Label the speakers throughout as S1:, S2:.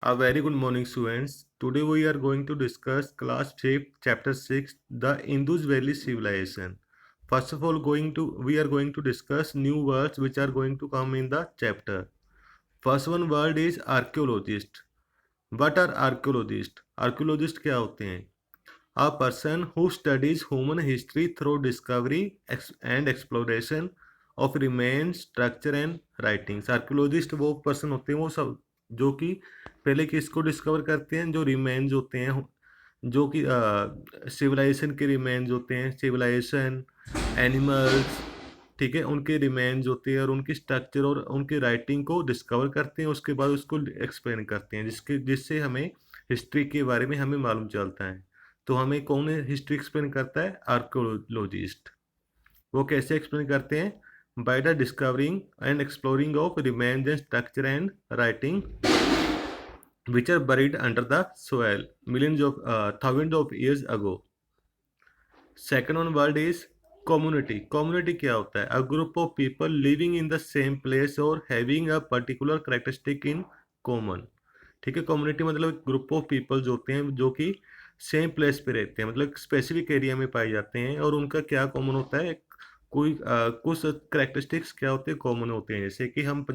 S1: A very good morning, students. Today we are going to discuss class 5, chapter 6, the Indus Valley Civilization. First of all, we are going to discuss new words which are going to come in the chapter. First one word is archaeologist. What are archaeologists? Archaeologists क्या होते हैं? A person who studies human history through discovery and exploration of remains, structure and writings. Archaeologist वो person होते हैं वो सब जो कि पहले किसको डिस्कवर करते हैं, जो रिमेन्स होते हैं, जो कि सिविलाइजेशन के रिमेन्स होते हैं, सिविलाइजेशन, एनिमल्स, ठीक है, उनके रिमेन्स होते हैं और उनकी स्ट्रक्चर और उनकी राइटिंग को डिस्कवर करते हैं। उसके बाद उसको एक्सप्लेन करते हैं जिससे हमें हिस्ट्री के बारे में हमें मालूम चलता है। तो हमें कौन हिस्ट्री एक्सप्लेन करता है? आर्कियोलॉजिस्ट। वो कैसे एक्सप्लेन करते हैं? By the discovering and exploring of remains and structure and writing which are buried under the soil millions of thousands of years ago. Second one word is community. Community क्या होता है? A group of people living in the same place or having a particular characteristic in common. ठीक है, community मतलब group of peoples होते हैं जो कि सेम प्लेस पे रहते हैं, मतलब स्पेसिफिक एरिया में पाए जाते हैं और उनका क्या कॉमन होता है? कुछ करेक्टरिस्टिक्स क्या होते हैं? कॉमन होते हैं। जैसे कि हम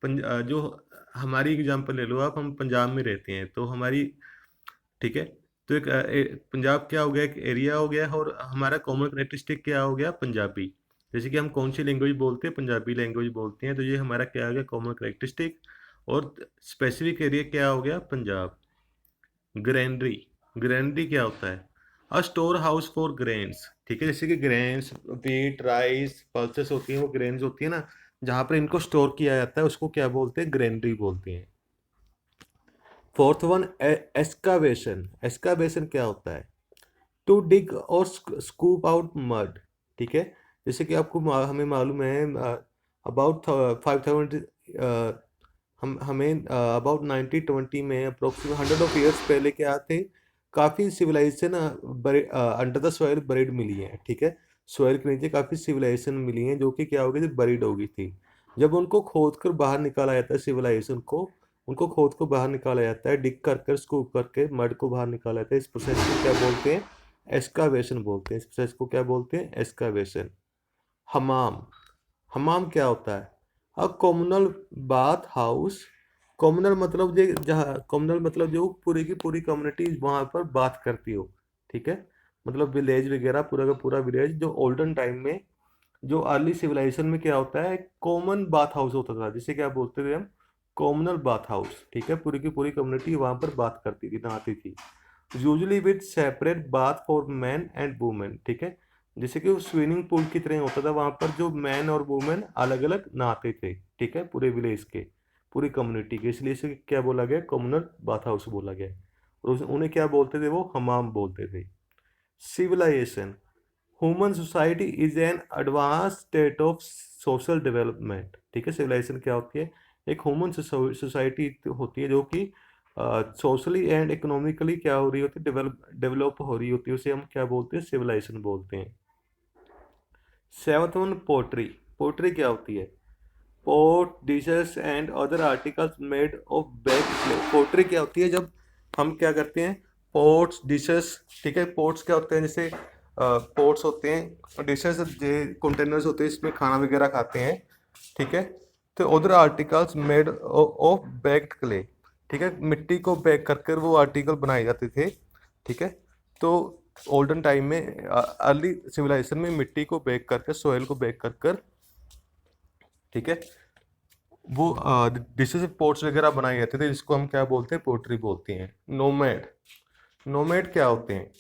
S1: जो हमारी एग्जांपल ले लो आप, हम पंजाब में रहते हैं तो हमारी, ठीक है, तो पंजाब क्या हो गया? एक एरिया हो गया और हमारा कॉमन करेक्टरिस्टिक क्या हो गया? पंजाबी। जैसे कि हम कौन सी लैंग्वेज बोलते हैं? पंजाबी लैंग्वेज बोलते हैं, तो ये हमारा क्या हो गया? Common characteristic. और स्पेसिफिक एरिया क्या हो गया? पंजाब। ग्रेनरी। ग्रेनरी क्या होता है? अ स्टोर हाउस फॉर ग्रेन्स। ठीक है, जैसे कि ग्रेन्स, व्हीट, राइस, पल्सेस होती हैं, वो ग्रेन्स होती है ना, जहाँ पर इनको स्टोर किया जाता है उसको क्या बोलते हैं? ग्रेनरी बोलते हैं। Fourth one एस्कावेशन। एस्कावेशन क्या होता है? टू डिग और स्कूप आउट मड। ठीक है, जैसे कि आपको हमें मालूम है अबाउट 5000 हमें अबाउट 1920 में अप्रोक्सीमेट 100 ऑफ ईयर्स पहले क्या थे, काफ़ी civilisation under the soil buried मिली है। ठीक है, सॉइल के नीचे काफ़ी सिविलाइजेशन मिली हैं जो कि क्या हो गई थी? बरीड हो गई थी। जब उनको खोद कर बाहर निकाला जाता है, सिविलाइजेशन को, उनको खोद को बाहर निकाला जाता है, डिग कर कर स्कूप करके मड को बाहर निकाला जाता है। इस प्रोसेस को क्या बोलते हैं? एस्कावेशन बोलते हैं। इस प्रोसेस को क्या बोलते हैं? एस्कावेशन। हमाम। हमाम क्या होता है? A communal bath house. Communal मतलब जो पूरी की पूरी कम्युनिटी वहाँ पर बात करती हो। ठीक है, मतलब विलेज वगैरह, पूरा का पूरा विलेज, जो ओल्डन टाइम में, जो अर्ली सिविलाइजेशन में क्या होता है? कॉमन बाथ हाउस होता था, जिसे क्या बोलते थे हम? Communal bath house. ठीक है, पूरी की पूरी कम्युनिटी वहाँ पर बात करती थी, नहाती थी। Usually with separate bath for man and women. ठीक है, जैसे कि वो स्विमिंग पूल की तरह होता था, वहाँ पर जो मैन और वुमेन अलग अलग नहाते थे। ठीक है, पूरे विलेज के, पूरी कम्युनिटी के, इसलिए इसे क्या बोला गया? कम्युनल बाथ हाउस बोला गया। और उन्हें क्या बोलते थे? वो हमाम बोलते थे। Civilization. Human society is an advance state of social development. ठीक है, सिविलाइजेशन क्या होती है? एक ह्यूमन सोसाइटी होती है जो कि सोशली एंड इकोनॉमिकली क्या हो रही होती है? डेवलप हो रही होती है। उसे हम क्या बोलते हैं? सिविलाइजेशन बोलते हैं। Seventh one pottery. पोट्री क्या होती है? Pot dishes and other articles made of baked clay. Pottery क्या होती है? जब हम क्या करते हैं? पोट्स, डिशेस, ठीक है, पोट्स क्या होते हैं? जैसे पोट्स होते हैं, डिशेस कंटेनर्स होते हैं, इसमें खाना वगैरह खाते हैं। ठीक है, तो other articles made of baked clay. ठीक है, मिट्टी को बेक कर कर वो आर्टिकल बनाए जाते थे। ठीक है, तो ओल्डन टाइम में, अर्ली सिविलाइजेशन में मिट्टी को बेक कर कर, सॉइल को बेक कर कर, ठीक है, वो डिशेज पोट्स वगैरह बनाए जाते थे, जिसको हम क्या बोलते हैं? पोट्री बोलते हैं। नोमैड। नोमैड क्या होते हैं?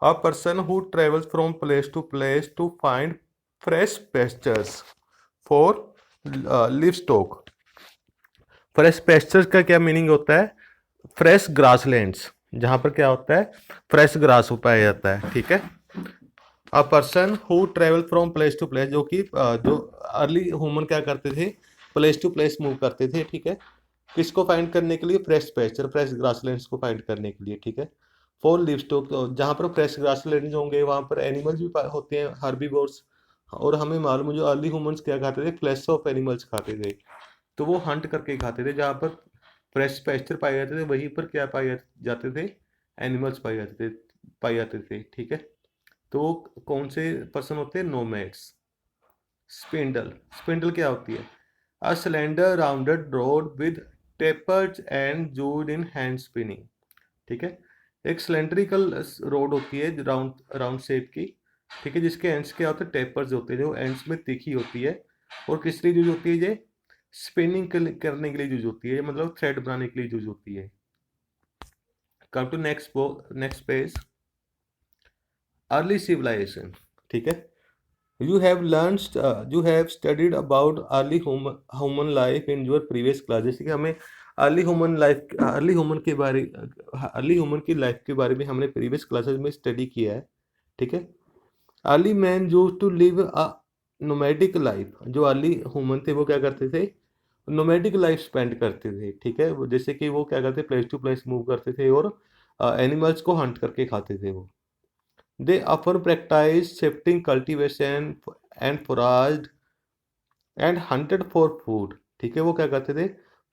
S1: A person who travels from place to find fresh pastures for livestock. Fresh pastures का क्या मीनिंग होता है? फ्रेश ग्रासलैंड्स, जहाँ पर क्या होता है? फ्रेश ग्रास पाया जाता है। ठीक है, a person who travel from place to place, जो कि जो अर्ली ह्यूमन क्या करते थे? प्लेस टू प्लेस मूव करते थे। ठीक है, किसको फाइंड करने के लिए? फ्रेश पेस्चर, फ्रेश ग्रासलैंड्स को फाइंड करने के लिए। ठीक है, फॉर लिव स्टॉक, जहाँ पर फ्रेश ग्रासलैंड्स होंगे वहाँ पर एनिमल्स भी होते हैं, हर्बीवोर्स। और हमें मालूम है जो अर्ली ह्यूमंस क्या खाते थे? फ्लैश ऑफ एनिमल्स खाते थे, तो वो हंट करके खाते थे। जहाँ पर फ्रेश पेस्चर पाए जाते थे, वहीं पर क्या पाए जाते थे, एनिमल्स पाए जाते थे, ठीक है। तो कौन से पर्सन होते हैं, नोमैड्स। स्पिंडल, स्पिंडल क्या होती है, a cylinder rounded rod with tapers and used in hand spinning, ठीक है। एक सिलेंड्रिकल रोड होती है राउंड राउंड शेप की, ठीक है, जिसके एंड्स क्या होते हैं, टेपर्स होते हैं, जो एंड्स में तीखी होती है, और किस लिए यूज होती है ये, स्पिनिंग करने के लिए यूज होती है, मतलब थ्रेड बनाने के लिए यूज होती है। Come to next page, early civilization, ठीक है। You have studied about early human life in your previous class, जैसे कि हमें अर्ली ह्यूमन की लाइफ के बारे में हमने प्रीवियस क्लासेस में स्टडी किया है, ठीक है। Early man used to live a nomadic life, जो अर्ली ह्यूमन थे वो क्या करते थे, नोमैडिक लाइफ स्पेंड करते थे, ठीक है। जैसे कि वो क्या करते, प्लेस टू प्लेस मूव करते थे, और एनिमल्स को हंट करके खाते थे वो। They often practiced shifting cultivation and foraged and hunted for food, ठीक है। वो क्या करते थे,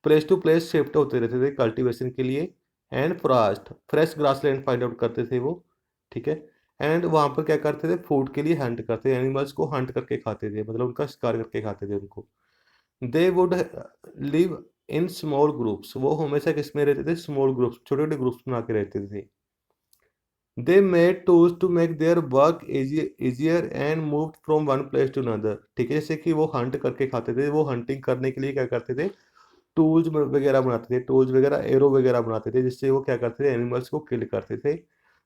S1: प्लेस टू प्लेस शिफ्ट होते रहते थे कल्टीवेशन के लिए, and forest fresh grassland find out करते थे वो, ठीक है। एंड वहाँ पर क्या करते थे, फूड के लिए हंट करते थे, एनिमल्स को हंट करके खाते थे, मतलब उनका शिकार करके खाते थे उनको। They would live in small groups, वो हमेशा किस में रहते थे, स्मॉल ग्रुप्स, छोटे छोटे ग्रुप्स बना के रहते थे। They made tools to make their work easier and moved from one place to another, ठीक है। जैसे कि वो हंट करके खाते थे, वो हंटिंग करने के लिए क्या करते थे, टूल्स वगैरह बनाते थे, टूल्स वगैरह, एरो वगैरह बनाते थे, जिससे वो क्या करते थे, एनिमल्स को किल करते थे,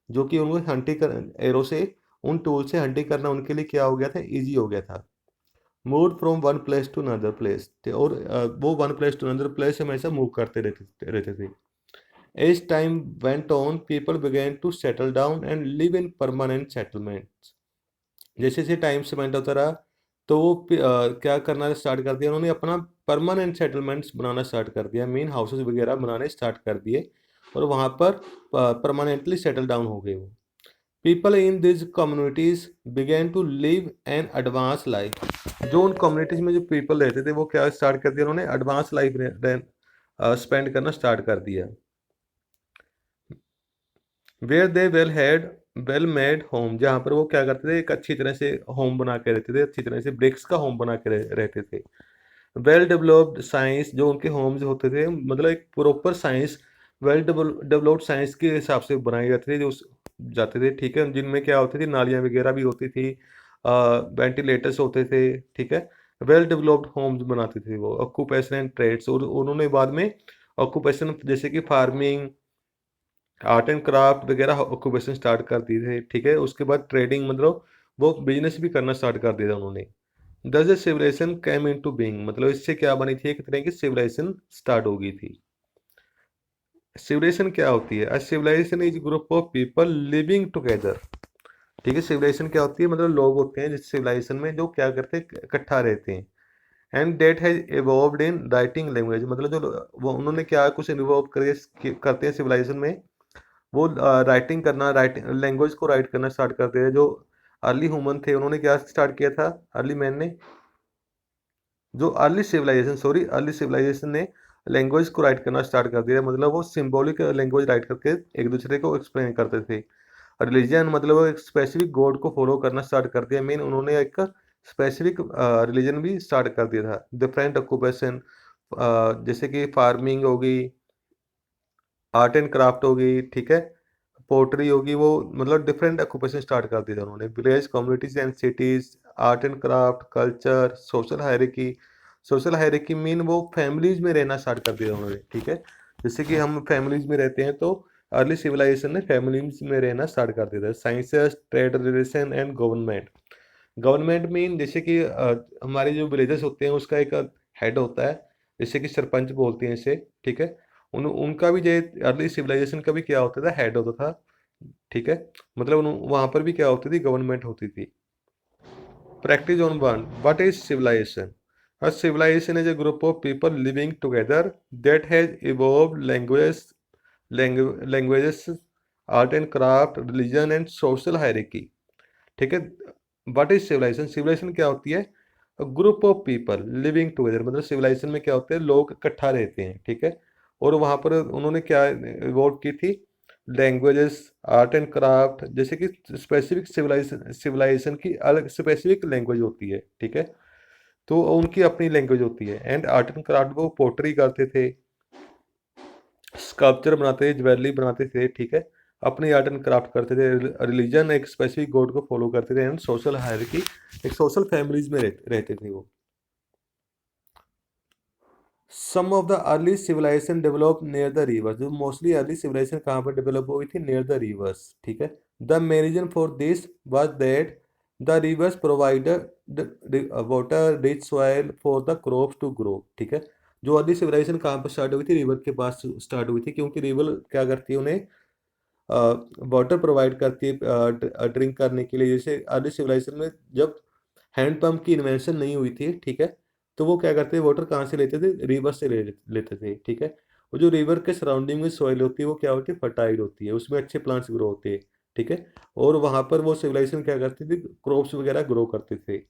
S1: जो कि उनको हंटिंग कर एरो से, उन टूल से हंटिंग करना उनके लिए क्या हो गया था, ईजी हो गया था। Move from one place to another place, और वो one place to another place हमेशा मूव करते रहते थे। As time went on, people began to settle down and live in permanent settlements. जैसे जैसे टाइम स्पेंड होता रहा, तो वो क्या करना स्टार्ट कर दिया, उन्होंने अपना परमानेंट सेटलमेंट्स बनाना स्टार्ट कर दिया, मेन हाउसेस वगैरह बनाने स्टार्ट कर दिए, और वहाँ पर परमानेंटली सेटल डाउन हो गए वो। People in this communities began to live an advance life, जो उन कम्युनिटीज में जो पीपल रहते थे वो क्या स्टार्ट कर दिया, उन्होंने एडवांस लाइफ स्पेंड करना स्टार्ट कर दिया। Where they well made home, जहाँ पर वो क्या करते थे, एक अच्छी तरह से होम बना के रहते थे, अच्छी तरह से ब्रिक्स का होम बना के रहते थे। वेल डेवलप्ड साइंस, जो उनके होम्स होते थे, मतलब एक proper science, well developed science के हिसाब से बनाए जाते थे, जो जाते थे, ठीक है, जिनमें क्या होती थी, नालियाँ वगैरह भी होती थी, वेंटिलेटर्स होते थे, ठीक है। वेल डेवलप्ड होम्स बनाते थे वो। ऑक्यूपेशन एंड ट्रेड्स, और उन्होंने बाद में ऑक्यूपेशन जैसे कि फार्मिंग, आर्ट एंड क्राफ्ट वगैरह ऑक्यूपेशन स्टार्ट कर दिए थे, ठीक है। उसके बाद ट्रेडिंग, मतलब वो बिजनेस भी करना स्टार्ट कर दिया था उन्होंने। Thus a civilisation came into being, मतलब इससे क्या बनी थी, एक तरह की सिविलाइजेशन स्टार्ट हो गई थी। सिविलाइजेशन क्या होती है, a civilisation is group of people living together, ठीक है। सिविलाइजेशन क्या होती है, मतलब लोग होते हैं जिस सिविलाइजेशन में जो क्या करते हैं, इकट्ठा रहते हैं। And that has evolved in writing language, मतलब जो वो उन्होंने क्या कुछ इन्वॉल्व करते हैं सिविलाइजेशन में, वो राइटिंग करना, राइटिंग लैंग्वेज को राइट करना स्टार्ट करते हैं। जो अर्ली ह्यूमन थे उन्होंने क्या स्टार्ट किया था, अर्ली मैन ने, जो अर्ली सिविलाइजेशन ने लैंग्वेज को राइट करना स्टार्ट कर दिया, मतलब वो सिंबॉलिक लैंग्वेज राइट करके एक दूसरे को एक्सप्लेन करते थे। रिलीजन, मतलब वो एक स्पेसिफिक गॉड को फॉलो करना स्टार्ट कर दिया, मीन उन्होंने एक स्पेसिफिक रिलीजन भी स्टार्ट कर दिया था। डिफरेंट ऑक्यूपेशन, जैसे कि फार्मिंग होगी, आर्ट एंड क्राफ्ट होगी, ठीक है, पोर्ट्री होगी, वो मतलब डिफरेंट ऑक्यूपेशन स्टार्ट कर दिया था उन्होंने। Village communities and cities, art and craft, culture, social hierarchy mean वो फैमिलीज में रहना स्टार्ट कर दिया उन्होंने, ठीक है। जैसे कि हम फैमिलीज में रहते हैं, तो अर्ली सिविलाइजेशन ने फैमिलीज में रहना स्टार्ट कर दिया था। Sciences, trade relation and government, government mean जैसे कि हमारे जो विलेजेस होते हैं उसका एक हेड होता है, जैसे कि सरपंच बोलते हैं इसे, ठीक है। उनका भी जो अर्ली सिविलाइजेशन का भी क्या होता था, हेड होता था, ठीक है। मतलब वहां पर भी क्या होती थी, गवर्नमेंट होती थी। Practice on one, what is civilization, a civilization is a group of people living together that has evolved languages, art and craft, religion and social hierarchy, ठीक है। व्हाट इज सिविलाइजेशन, सिविलाइजेशन क्या होती है, group of people living together, मतलब civilisation में क्या होते हैं, लोग इकट्ठा रहते हैं, ठीक है। और वहाँ पर उन्होंने क्या इवॉल्व की थी, लैंग्वेजेस, आर्ट एंड क्राफ्ट, जैसे कि स्पेसिफिक सिविलाइजेशन की अलग स्पेसिफिक लैंग्वेज होती है, ठीक है, तो उनकी अपनी लैंग्वेज होती है। एंड आर्ट एंड क्राफ्ट, वो पोट्री करते थे, स्कल्पचर बनाते थे, ज्वेलरी बनाते थे, ठीक है, अपनी आर्ट एंड क्राफ्ट करते थे। रिलीजन एक स्पेसिफिक गॉड को फॉलो करते थे। एंड सोशल हायरार्की, एक सोशल फैमिलीज में रहते थे वो। Some of the early civilisation develop near the rivers, जो मोस्टली अर्ली सिविलाइजेशन कहाँ पर डेवलप हुई थी, नियर द रिवर्स, ठीक है। The main reason for this was that the rivers provided water rich soil for the crops to grow, ठीक है। जो अर्ली सिविलाइजेशन कहाँ पर स्टार्ट हुई थी, रिवर के पास स्टार्ट हुई थी, क्योंकि रिवर क्या करती है, उन्हें वाटर प्रोवाइड करती है ड्रिंक करने के लिए। जैसे अर्ली सिविलाइजेशन में जब हैंडपंप की इन्वेंशन नहीं हुई थी, ठीक है, तो वो क्या करते थे, वाटर कहाँ से लेते थे, रिवर से लेते थे, ठीक है। और जो रिवर के सराउंडिंग में सॉइल होती है वो क्या होती है, फर्टाइल होती है, उसमें अच्छे प्लांट्स ग्रो होते हैं, ठीक है। और वहाँ पर वो सिविलाइजेशन क्या करती थी, क्रॉप्स वगैरह ग्रो करते थे।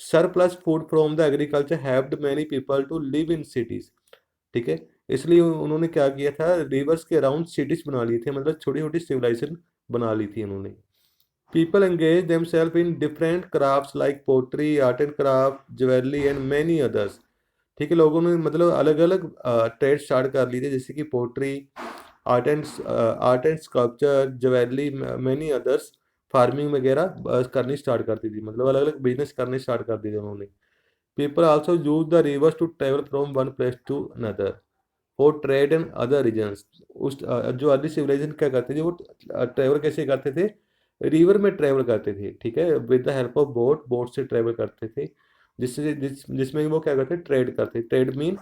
S1: Surplus food from the agriculture helped many people to live in cities, ठीक है। इसलिए उन्होंने क्या किया था, रिवर्स के अराउंड सिटीज बना ली थी, मतलब छोटी छोटी सिविलाइजेशन बना ली थी उन्होंने। People engage themselves in different crafts like pottery, art and craft, jewellery and many others, ठीक है। लोगों ने मतलब अलग अलग ट्रेड स्टार्ट कर लिए थे, जैसे कि pottery, art and sculpture, jewellery, many others, farming वगैरह करनी स्टार्ट कर दी थी, मतलब अलग अलग बिजनेस करने स्टार्ट कर दिए थे उन्होंने। People also use the rivers to travel from one place to another for trade and other reasons. उस जो अर्ली सिविलाइजेशन क्या करते थे, वो ट्रेवल कैसे करते थे, रिवर में ट्रेवल करते थे, ठीक है, with the help of boat से ट्रेवल करते थे, जिसमें वो क्या करते, ट्रेड करते। ट्रेड मीन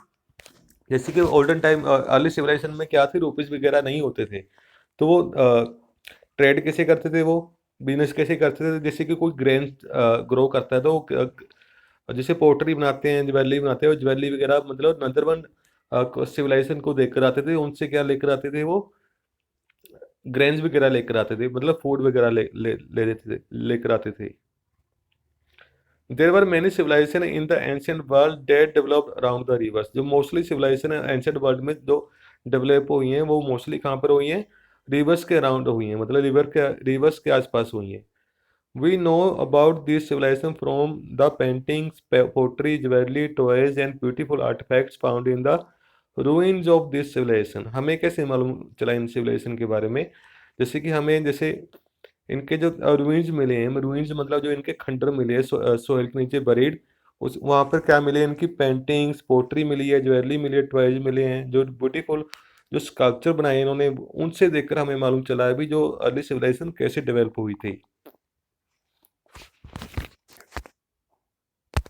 S1: जैसे कि ओल्डन टाइम अर्ली सिविलाइजेशन में क्या थी, रुपीज वगैरह नहीं होते थे, तो वो ट्रेड कैसे करते थे, वो बिजनेस कैसे करते थे, जैसे कि कोई ग्रेन ग्रो करता है तो जैसे पोर्टरी बनाते हैं, ज्वेलरी बनाते हैं, वो ज्वेलरी वगैरह मतलब नंदरबन सिविलाइजेशन को देखकर आते थे, उनसे क्या लेकर आते थे, वो ग्रेन्स वगैरह लेकर आते थे, मतलब फूड वगैरह ले देते थे, लेकर आते थे। There were many civilisation in the ancient world that develop around the rivers, जो मोस्टली सिविलाइजेशन एंशियंट वर्ल्ड में जो डेवलप हुई हैं, वो मोस्टली कहाँ पर हुई हैं, रिवर्स के अराउंड हुई हैं, मतलब रिवर्स के आसपास हुई हैं। We know about this civilization from the paintings, pottery, jewelry, toys, and beautiful artifacts found in the ruins of this civilization. हमें कैसे मालूम चला इन सिविलाइजेशन के बारे में, जैसे कि हमें जैसे इनके जो रूइंस मिले हैं, रूइंस मतलब जो इनके खंडर मिले हैं सोइल के नीचे बरीड, उस वहाँ पर क्या मिले, इनकी पेंटिंग्स, पोट्री मिली है, ज्वेलरी मिली है, टॉयज मिले हैं, जो ब्यूटीफुल जो स्कल्पचर बनाए इन्होंने, उनसे देखकर हमें मालूम चला है भी जो अर्ली सिविलाइजेशन कैसे डेवलप हुई थी।